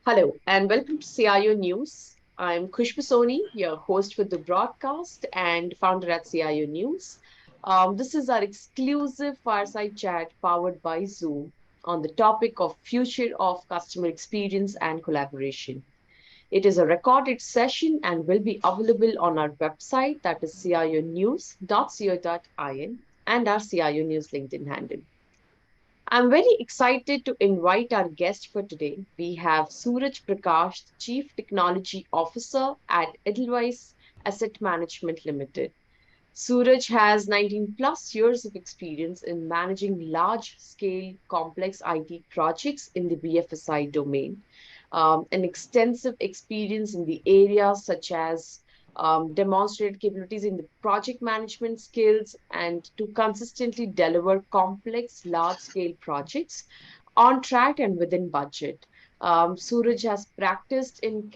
Hello and welcome to CIO News. I'm Khushbu Soni, your host for the broadcast and founder at CIO News. This is our exclusive fireside chat powered by Zoom on the topic of future of customer experience and collaboration. It is a recorded session and will be available on our website, that is cionews.co.in, and our CIO News LinkedIn handle. I'm very excited to invite our guest for today. We have Suraj Prakash, Chief Technology Officer at Edelweiss Asset Management Limited. Suraj has 19 plus years of experience in managing large scale complex IT projects in the BFSI domain, an extensive experience in the areas such as demonstrated capabilities in the project management skills and to consistently deliver complex large scale projects on track and within budget. Suraj has practiced in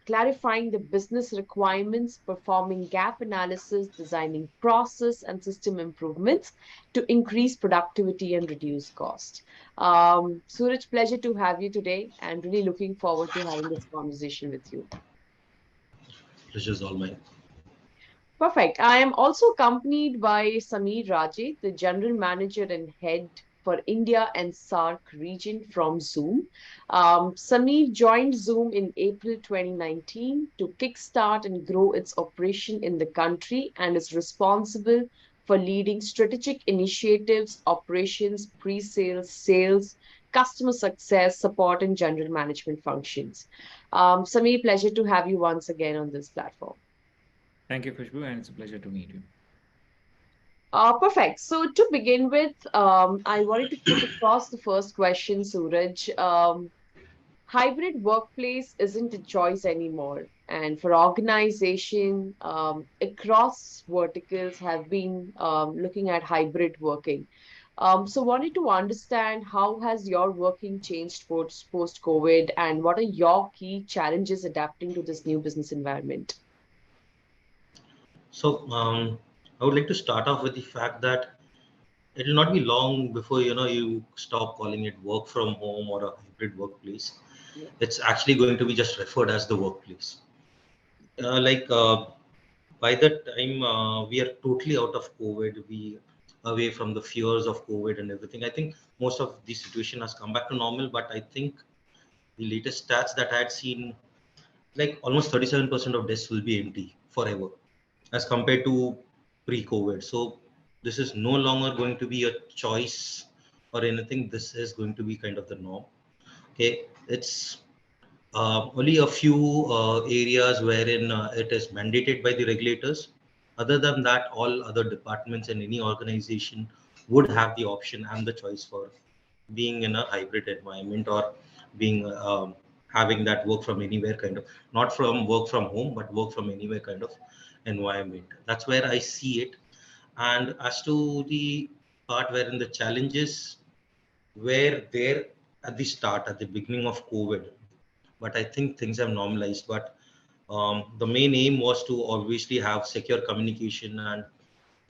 clarifying the business requirements, performing gap analysis, designing process and system improvements to increase productivity and reduce cost. Suraj, pleasure to have you today and really looking forward to having this conversation with you. Pleasure's all mine. Perfect. I am also accompanied by Sameer Raje, the General Manager and Head for India and SAARC region from Zoom. Sameer joined Zoom in April 2019 to kickstart and grow its operation in the country and is responsible for leading strategic initiatives, operations, pre-sales, sales, customer success, support, and general management functions. Sameer, pleasure to have you once again on this platform. Thank you, Khushbu, and it's a pleasure to meet you. Perfect. So to begin with, I wanted to put across the first question, Suraj. Hybrid workplace isn't a choice anymore, and for organization across verticals have been looking at hybrid working. So wanted to understand how has your working changed post COVID, and what are your key challenges adapting to this new business environment? So I would like to start off with the fact that it will not be long before you stop calling it work from home or a hybrid workplace. Yeah. It's actually going to be just referred as the workplace. Like by the time we are totally out of COVID, we away from the fears of COVID and everything. I think most of the situation has come back to normal. But I think the latest stats that I had seen, like almost 37% of desks will be empty forever, as compared to pre-COVID. So this is no longer going to be a choice or anything. This is going to be kind of the norm. Okay, it's only a few areas wherein it is mandated by the regulators. Other than that, all other departments and any organization would have the option and the choice for being in a hybrid environment or being having that work from anywhere kind of, not from work from home, but work from anywhere kind of environment. That's where I see it. And as to the part wherein the challenges were there at the start, at the beginning of COVID, but I think things have normalized. But the main aim was to obviously have secure communication and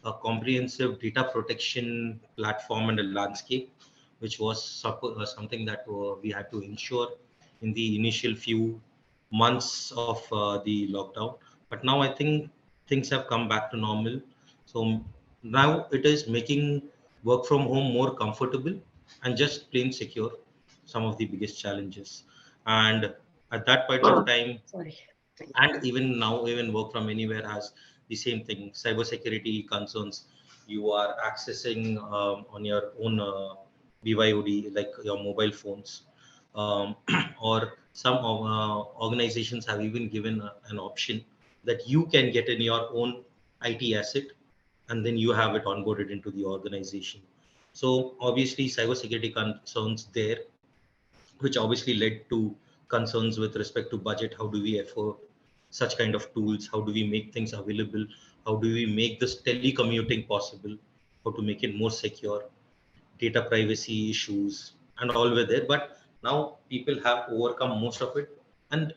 a comprehensive data protection platform and a landscape, which was something that we had to ensure in the initial few months of the lockdown. But now I think things have come back to normal. So now it is making work from home more comfortable and just plain secure, some of the biggest challenges. And at that point of time, Sorry. and even now, even work from anywhere has the same thing: cybersecurity concerns. You are accessing on your own BYOD, like your mobile phones, um, or some organizations have even given an option that you can get in your own IT asset, and then you have it onboarded into the organization. So obviously cybersecurity concerns there, which obviously led to concerns with respect to budget. How do we afford such kind of tools? How do we make things available? How do we make this telecommuting possible? How to make it more secure? Data privacy issues and all were there. But now people have overcome most of it. And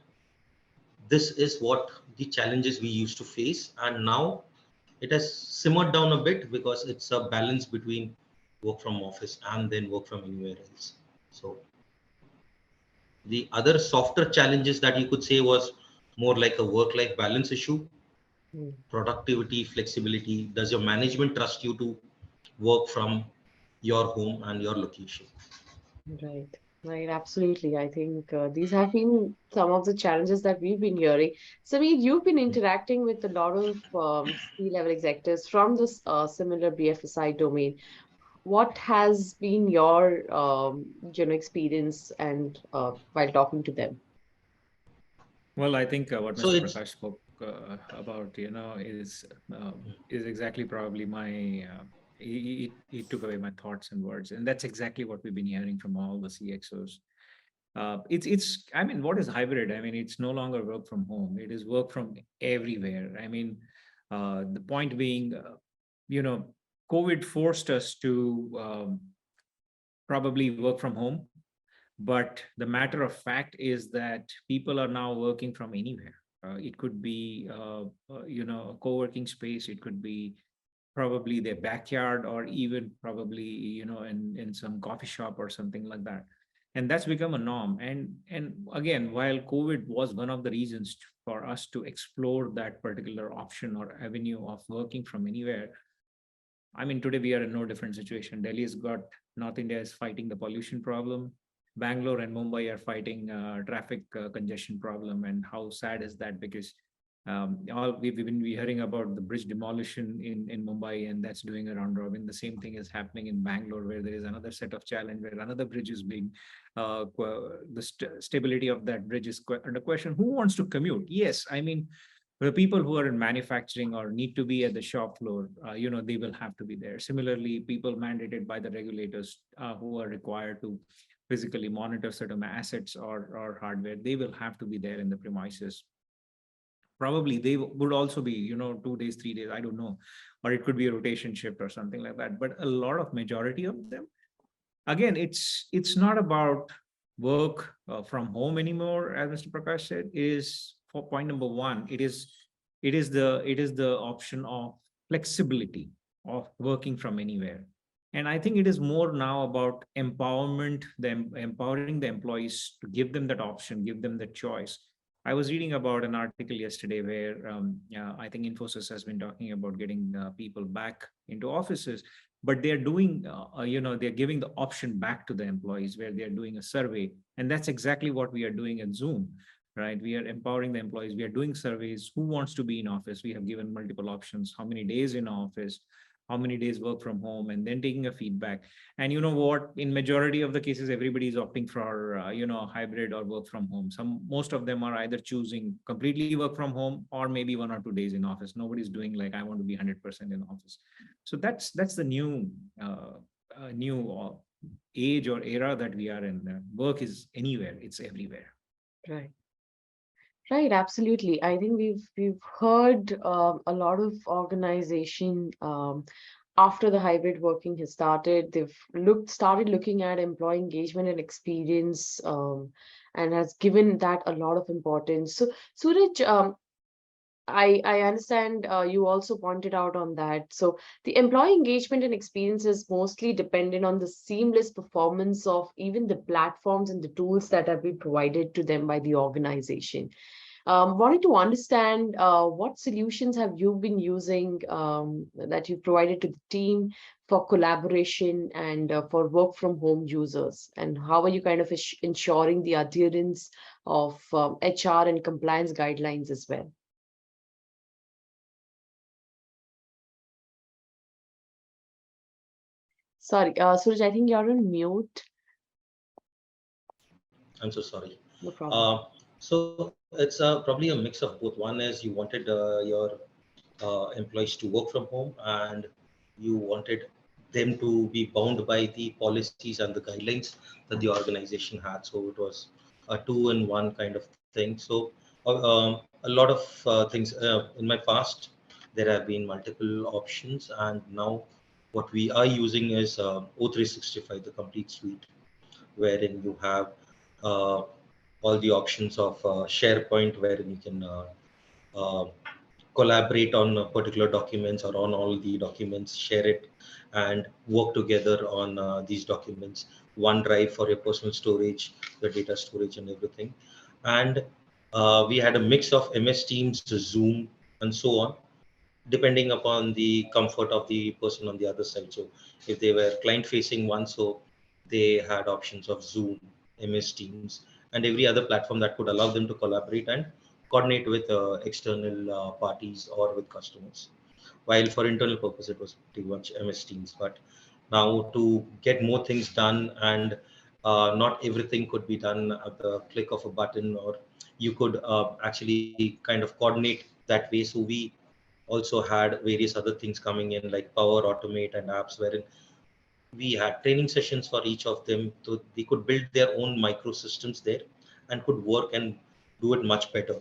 this is what the challenges we used to face. And now it has simmered down a bit because it's a balance between work from office and then work from anywhere else. So The other softer challenges that you could say was more like a work-life balance issue, Mm. productivity, flexibility. Does your management trust you to work from your home and your location? Right, right, absolutely. I think these have been some of the challenges that we've been hearing. Sameer, you've been interacting with a lot of C-level executives from this similar BFSI domain. What has been your experience and while talking to them? Well, I think what So Mr. it's Prakash spoke about, is exactly probably my. He took away my thoughts and words, and that's exactly what we've been hearing from all the CXOs. It's. I mean, what is hybrid? I mean, it's no longer work from home. It is work from everywhere. I mean, the point being, you know, COVID forced us to probably work from home, but the matter of fact is that people are now working from anywhere. It could be, a co-working space. It could be probably their backyard, or even probably, in some coffee shop or something like that. And that's become a norm. And again, while COVID was one of the reasons for us to explore that particular option or avenue of working from anywhere, I mean, today we are in no different situation. Delhi's got, North India is fighting the pollution problem. Bangalore and Mumbai are fighting traffic congestion problem. And how sad is that? Because all we've been hearing about the bridge demolition in Mumbai, and that's doing a round robin. The same thing is happening in Bangalore, where there is another set of challenge where another bridge is being, stability of that bridge is under question. Who wants to commute? Yes, I mean, the people who are in manufacturing or need to be at the shop floor, they will have to be there. Similarly, people mandated by the regulators who are required to physically monitor certain assets or hardware, they will have to be there in the premises. Probably they would also be, 2 days, 3 days, I don't know, or it could be a rotation shift or something like that. But a lot of majority of them, again, it's not about work from home anymore, as Mr. Prakash said. Is for point number one, it is the option of flexibility of working from anywhere. And I think it is more now about empowerment, empowering the employees to give them that option, give them that choice. I was reading about an article yesterday where I think Infosys has been talking about getting people back into offices, but they're giving the option back to the employees, where they're doing a survey. And that's exactly what we are doing at Zoom, right? We are empowering the employees. We are doing surveys. Who wants to be in office? We have given multiple options: how many days in office, how many days work from home, and then taking a feedback. And you know what, in majority of the cases, everybody is opting for hybrid or work from home. Most of them are either choosing completely work from home, or maybe 1 or 2 days in office. Nobody's doing like, I want to be 100% in office. So that's the new age or era that we are in. Work is anywhere, it's everywhere. Right. Right, absolutely. I think we've heard a lot of organization after the hybrid working has started, they've started looking at employee engagement and experience, and has given that a lot of importance. So, Suraj, I understand you also pointed out on that. So the employee engagement and experience is mostly dependent on the seamless performance of even the platforms and the tools that have been provided to them by the organization. Wanted to understand what solutions have you been using that you provided to the team for collaboration and for work from home users, and how are you kind of ensuring the adherence of HR and compliance guidelines as well? Sorry, Suraj, I think you're on mute. I'm so sorry. No problem. So it's probably a mix of both. One is you wanted your employees to work from home, and you wanted them to be bound by the policies and the guidelines that the organization had. So it was a two-in-one kind of thing. So a lot of things in my past, there have been multiple options, and now what we are using is O365, the complete suite, wherein you have uh, all the options of SharePoint, wherein you can uh, collaborate on particular documents or on all the documents, share it, and work together on these documents. OneDrive for your personal storage, your data storage and everything. And we had a mix of MS Teams, Zoom, and so on, depending upon the comfort of the person on the other side. So if they were client facing one, so they had options of Zoom, MS Teams, and every other platform that could allow them to collaborate and coordinate with external parties or with customers. While for internal purpose, it was pretty much MS Teams. But now to get more things done, and not everything could be done at the click of a button, or you could actually kind of coordinate that way. So we also had various other things coming in, like Power Automate and apps, wherein we had training sessions for each of them, so they could build their own microsystems there and could work and do it much better.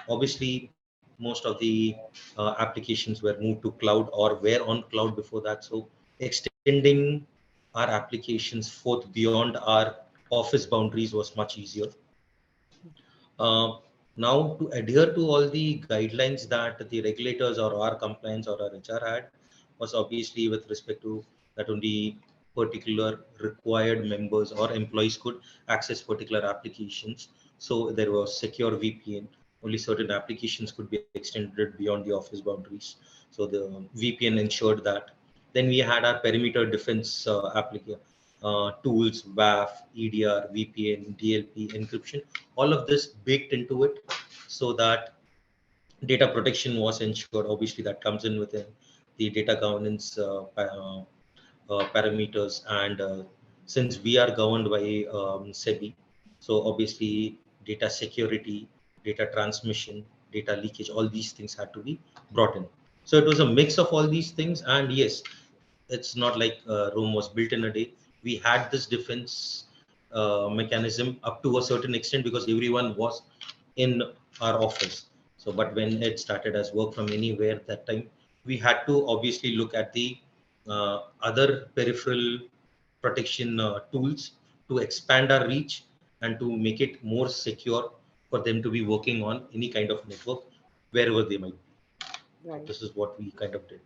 Obviously, most of the applications were moved to cloud or were on cloud before that. So extending our applications forth beyond our office boundaries was much easier. Uh, Now, to adhere to all the guidelines that the regulators or our compliance or our HR had, was obviously with respect to that only particular required members or employees could access particular applications. So there was secure VPN. Only certain applications could be extended beyond the office boundaries. So the VPN ensured that. Then we had our perimeter defense application tools, WAF, EDR, VPN, DLP, encryption, all of this baked into it, so that data protection was ensured. Obviously, that comes in within the data governance parameters. And since we are governed by SEBI, so obviously data security, data transmission, data leakage, all these things had to be brought in. So it was a mix of all these things. And yes, it's not like Rome was built in a day. We had this defense mechanism up to a certain extent because everyone was in our office. So, but when it started as work from anywhere, that time we had to obviously look at the other peripheral protection tools to expand our reach and to make it more secure for them to be working on any kind of network wherever they might be. So Right. this is what we kind of did.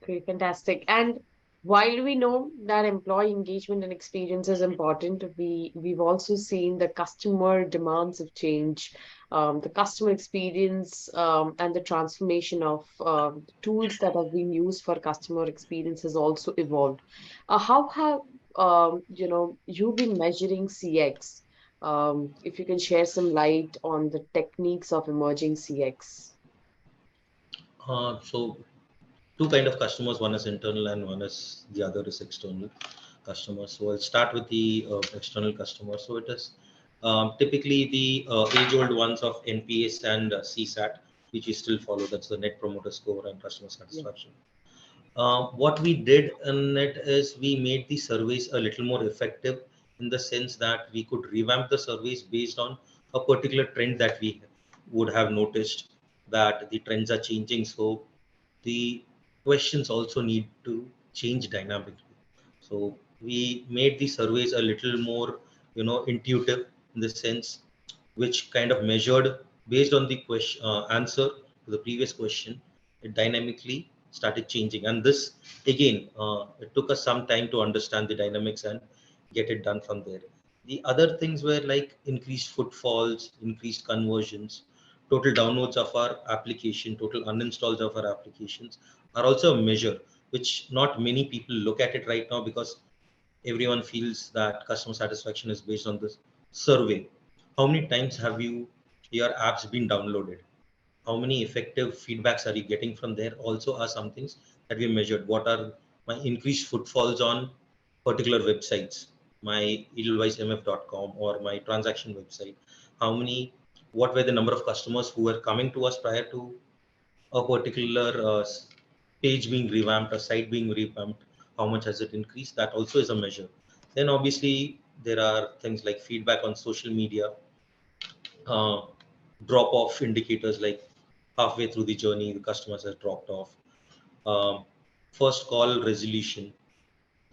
Great, fantastic. And while we know that employee engagement and experience is important, we've also seen the customer demands have changed, the customer experience, and the transformation of tools that have been used for customer experience has also evolved. How have you've been measuring CX? If you can share some light on the techniques of emerging CX. So two kind of customers, one is internal and one is the other is external customers. So I'll start with the external customer. So it is typically the age old ones of NPS and CSAT, which we still follow. That's the net promoter score and customer Yeah. satisfaction. What we did in it is we made the surveys a little more effective, in the sense that we could revamp the surveys based on a particular trend that we would have noticed, that the trends are changing. So the questions also need to change dynamically. So we made the surveys a little more, intuitive, in the sense which kind of measured based on the question answer to the previous question. It dynamically started changing, and this again, it took us some time to understand the dynamics and get it done from there. The other things were like increased footfalls, increased conversions, total downloads of our application, total uninstalls of our applications are also a measure which not many people look at it right now, because everyone feels that customer satisfaction is based on this survey. How many times have your apps been downloaded? How many effective feedbacks are you getting from there? Also are some things that we measured. What are my increased footfalls on particular websites, my edelweissmf.com or my transaction website? How many, what were the number of customers who were coming to us prior to a particular page being revamped, a site being revamped? How much has it increased? That also is a measure. Then obviously there are things like feedback on social media, uh, drop off indicators, like halfway through the journey the customers has dropped off. um, First call resolution.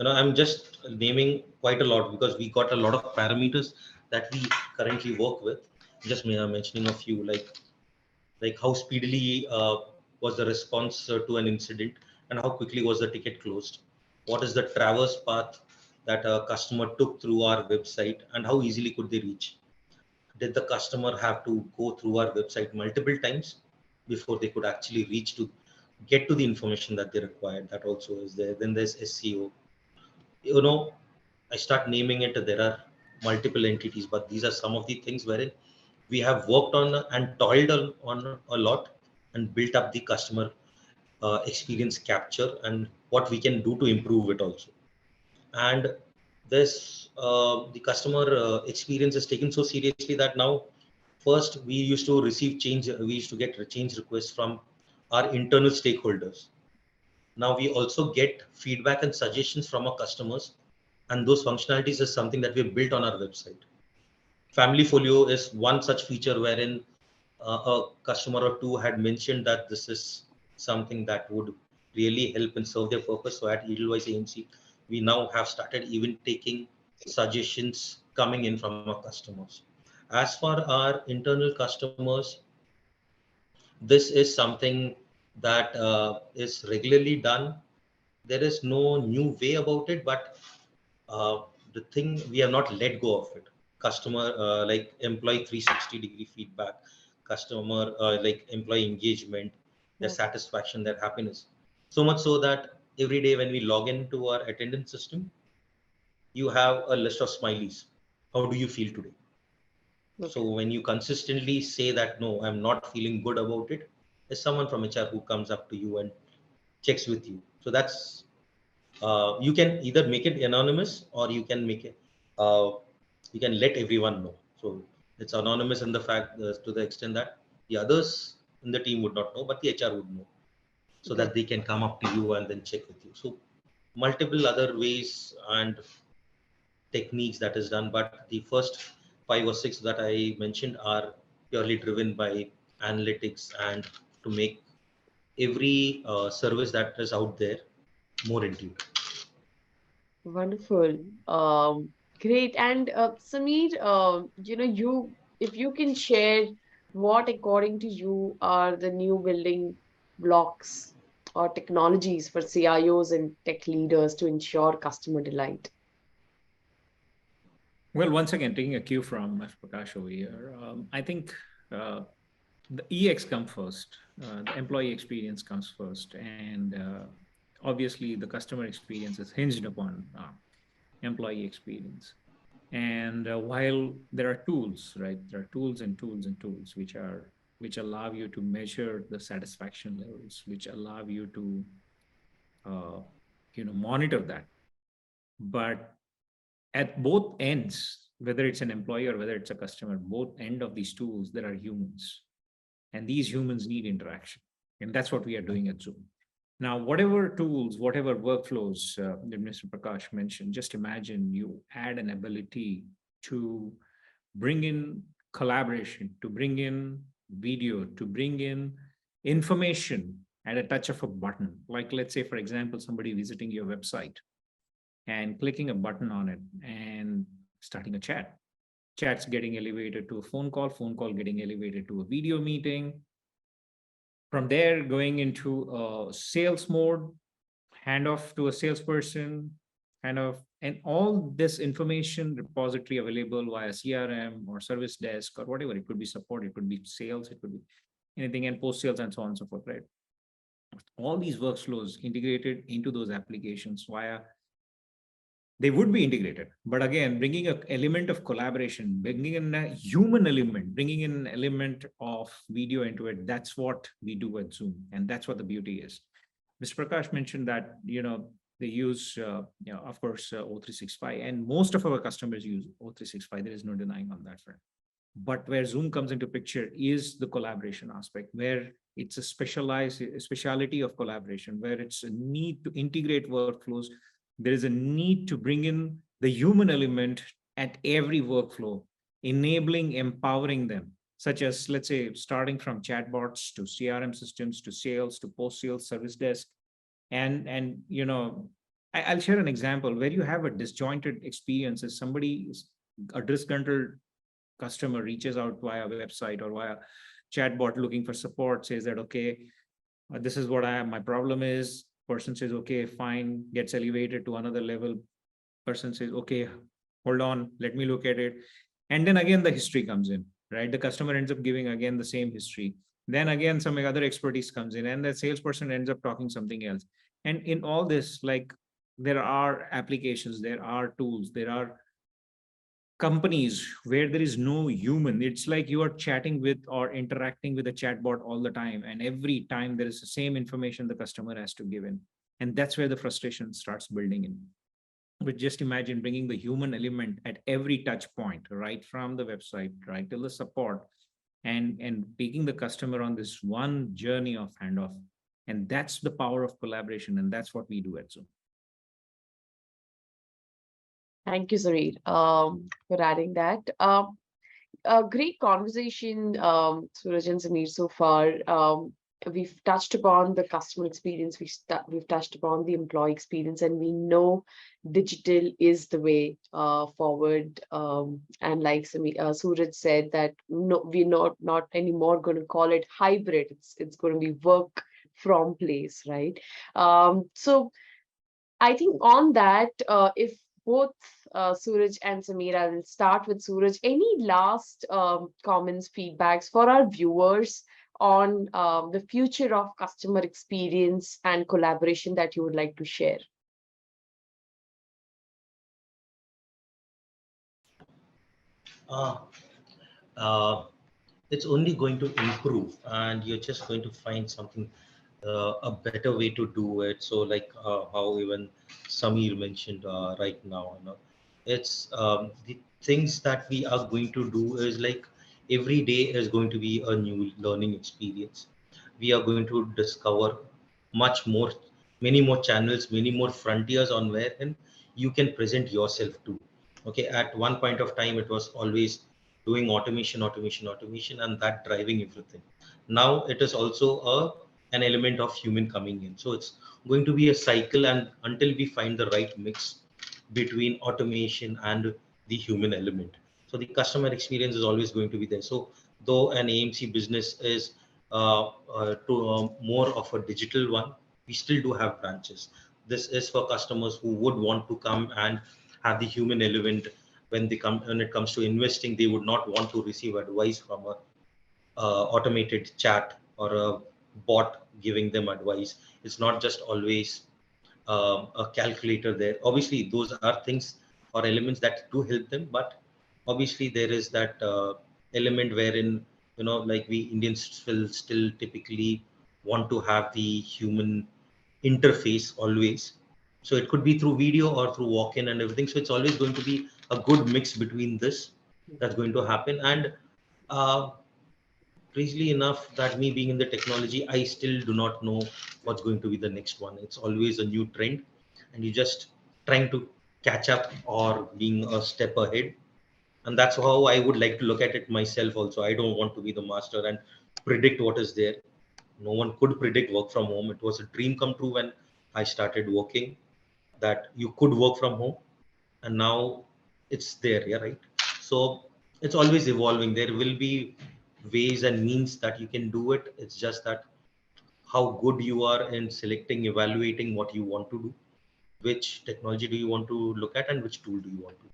I'm just naming quite a lot because we got a lot of parameters that we currently work with. Just mentioning a few, like how speedily was the response to an incident, and how quickly was the ticket closed. What is the traverse path that a customer took through our website and how easily could they reach. Did the customer have to go through our website multiple times before they could actually reach to get to the information that they required? That also is there. Then there's SEO. You know, I start naming it. There are multiple entities, but these are some of the things wherein we have worked on and toiled on a lot and built up the customer experience capture and what we can do to improve it also. And this the customer experience is taken so seriously that now first we used to receive change, we used to get change requests from our internal stakeholders. Now we also get feedback and suggestions from our customers, and those functionalities is something that we have built on our website. Family folio is one such feature wherein a customer or two had mentioned that this is something that would really help and serve their purpose. So at Edelweiss AMC, we now have started even taking suggestions coming in from our customers. As for our internal customers, this is something that is regularly done. There is no new way about it, but the thing we have not let go of it. Customer like employee 360-degree feedback, customer like employee engagement, their Yeah. satisfaction, their happiness. So much so that every day when we log into our attendance system, you have a list of smileys. How do you feel today? So Okay. when you consistently say that no, I'm not feeling good about it, there's someone from HR who comes up to you and checks with you. So that's you can either make it anonymous or you can make it you can let everyone know. So it's anonymous in the fact to the extent that the others in the team would not know, but the HR would know, so that Good. they can come up to you and then check with you. So multiple other ways and techniques that is done, but the first 5 or 6 that I mentioned are purely driven by analytics and to make every service that is out there more intuitive. Wonderful. Great. And Sameer, if you can share what, according to you, are the new building blocks or technologies for CIOs and tech leaders to ensure customer delight? Well, once again, taking a cue from Mr. Prakash over here, I think the EX comes first, the employee experience comes first, and obviously the customer experience is hinged upon employee experience. And while there are tools, right, there are tools and tools and tools which allow you to measure the satisfaction levels, which allow you to uh, monitor that. But at both ends, whether it's an employee or whether it's a customer, both end of these tools, there are humans, and these humans need interaction, and that's what we are doing at Zoom. Now, whatever tools, whatever workflows that Mr. Prakash mentioned, just imagine you add an ability to bring in collaboration, to bring in video, to bring in information at a touch of a button. Like, let's say, for example, somebody visiting your website and clicking a button on it and starting a chat. Chat's getting elevated to a phone call getting elevated to a video meeting. From there, going into a sales mode, handoff to a salesperson, and all this information repository available via CRM or service desk or whatever. It could be support, it could be sales, it could be anything, and post sales and so on and so forth, right? All these workflows integrated into those applications via, they would be integrated, but again, bringing an element of collaboration, bringing in a human element, bringing in an element of video into it. That's what we do at Zoom, and that's what the beauty is. Mr. Prakash mentioned that they use of course O365, and most of our customers use O365. There is no denying on that front. But where Zoom comes into picture is the collaboration aspect, where it's a speciality of collaboration, where it's a need to integrate workflows. There is a need to bring in the human element at every workflow, enabling, empowering them, such as, let's say, starting from chatbots to CRM systems to sales to post sales service desk. And I'll share an example where you have a disjointed experience. As somebody is a disgruntled customer reaches out via website or via chatbot looking for support, says that, okay, this is what my problem is. Person says, okay, fine, gets elevated to another level. Person says, okay, hold on, let me look at it. And then again, the history comes in, right? The customer ends up giving again the same history. Then again, some other expertise comes in, and the salesperson ends up talking something else. And in all this, like, there are applications, there are tools, there are companies where there is no human. It's like you are chatting with or interacting with a chatbot all the time. And every time there is the same information the customer has to give in. And that's where the frustration starts building in. But just imagine bringing the human element at every touch point, right from the website, right till the support, and taking the customer on this one journey of handoff. And that's the power of collaboration. And that's what we do at Zoom. Thank you, Sareer, for adding that. A great conversation, Suraj and Sameer, so far. We've touched upon the customer experience, we've touched upon the employee experience, and we know digital is the way forward. And like Suraj said, that no, we're not anymore going to call it hybrid. It's going to be work from place, right? So I think on that, if both Suraj and Samira, will start with Suraj. Any last comments, feedbacks for our viewers on the future of customer experience and collaboration that you would like to share? Uh, uh, it's only going to improve, and you're just going to find something, a better way to do it. So like how even Samir mentioned right now, it's the things that we are going to do is like every day is going to be a new learning experience. We are going to discover much more, many more channels, many more frontiers on wherein you can present yourself to. Okay, at one point of time it was always doing automation, automation, automation, and that driving everything. Now it is also an element of human coming in. So it's going to be a cycle, and until we find the right mix between automation and the human element. So the customer experience is always going to be there. So though an AMC business is more of a digital one, we still do have branches. This is for customers who would want to come and have the human element. When it comes to investing, they would not want to receive advice from a automated chat or a bot giving them advice. It's not just always a calculator there. Obviously, those are things or elements that do help them, but obviously there is that element wherein, like we Indians will still typically want to have the human interface always. So it could be through video or through walk-in and everything. So it's always going to be a good mix between this that's going to happen. And uh, crazily enough, that me being in the technology, I still do not know what's going to be the next one. It's always a new trend, and you just trying to catch up or being a step ahead. And that's how I would like to look at it myself also. I don't want to be the master and predict what is there. No one could predict work from home. It was a dream come true when I started working, that you could work from home, and now it's there, yeah, right? So it's always evolving. There will be ways and means that you can do it. It's just that how good you are in selecting, evaluating what you want to do, which technology do you want to look at, and which tool do you want to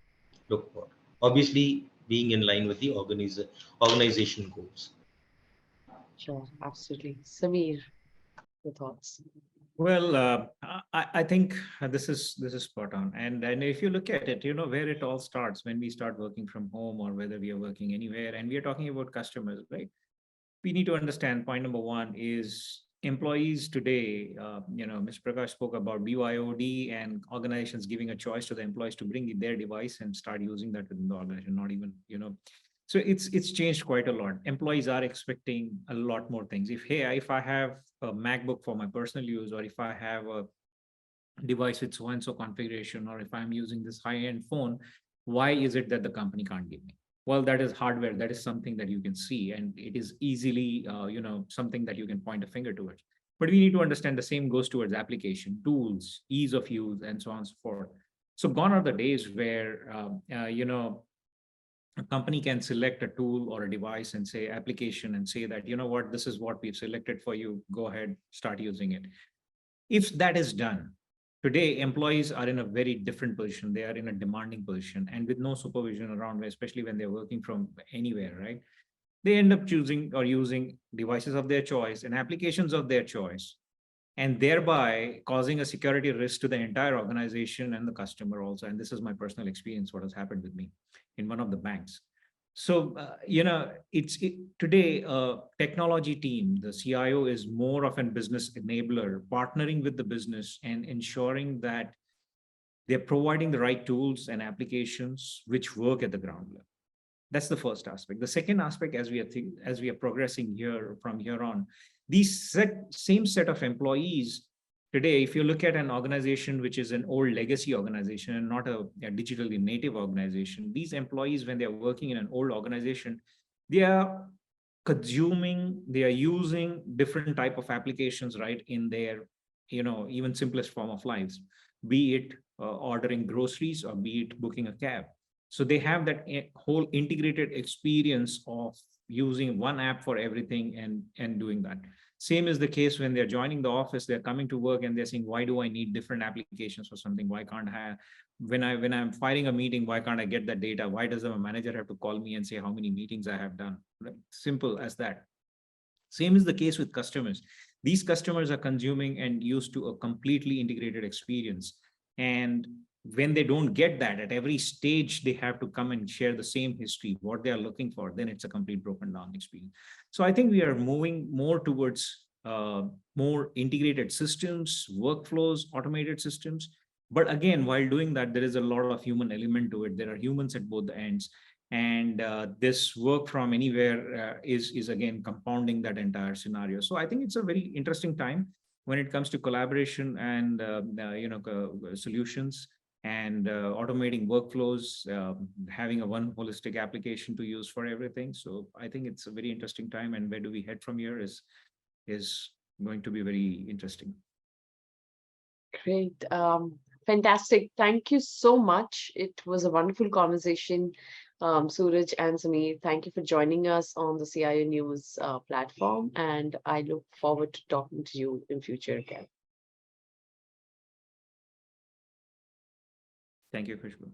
look for. Obviously, being in line with the organization goals. Sure, absolutely. Sameer, your thoughts? Well, I think this is spot on. And if you look at it, where it all starts when we start working from home or whether we are working anywhere, and we are talking about customers, right? We need to understand point number one is employees today. Mr. Prakash spoke about BYOD and organizations giving a choice to the employees to bring their device and start using that within the organization. Not even, so it's changed quite a lot. Employees are expecting a lot more things. If I have a MacBook for my personal use, or if I have a device with so and so configuration, or if I'm using this high end phone, why is it that the company can't give me? Well, that is hardware. That is something that you can see, and it is easily, something that you can point a finger towards. But we need to understand the same goes towards application, tools, ease of use, and so on and so forth. So gone are the days where, a company can select a tool or a device and say application and say that, what, this is what we've selected for you. Go ahead, start using it. If that is done, Today, employees are in a very different position. They are in a demanding position and with no supervision around, especially when they're working from anywhere, right? They end up choosing or using devices of their choice and applications of their choice, and thereby causing a security risk to the entire organization and the customer also. And this is my personal experience, what has happened with me in one of the banks. So, today, technology team, the CIO is more of a business enabler, partnering with the business and ensuring that they're providing the right tools and applications which work at the ground level. That's the first aspect. The second aspect, as we are progressing here from here on, these same set of employees today, if you look at an organization which is an old legacy organization and not a digitally native organization, these employees, when they're working in an old organization, they are consuming, they are using different type of applications, right, in their, even simplest form of lives, be it ordering groceries or be it booking a cab. So they have that whole integrated experience of using one app for everything and doing that. Same is the case when they're joining the office, they're coming to work and they're saying, why do I need different applications for something? Why can't I, when I'm filing a meeting, why can't I get that data? Why does the manager have to call me and say how many meetings I have done? Right? Simple as that. Same is the case with customers. These customers are consuming and used to a completely integrated experience. And when they don't get that at every stage, they have to come and share the same history, what they are looking for, then it's a complete broken down experience. So I think we are moving more towards more integrated systems, workflows, automated systems. But again, while doing that, there is a lot of human element to it. There are humans at both the ends. And this work from anywhere is again compounding that entire scenario. So I think it's a very interesting time when it comes to collaboration and solutions and automating workflows, having a one holistic application to use for everything. So I think it's a very interesting time, and where do we head from here is going to be very interesting. Great. Fantastic. Thank you so much. It was a wonderful conversation. Suraj and Sameer, thank you for joining us on the CIO News platform, and I look forward to talking to you in future again. Thank you, Khushbu.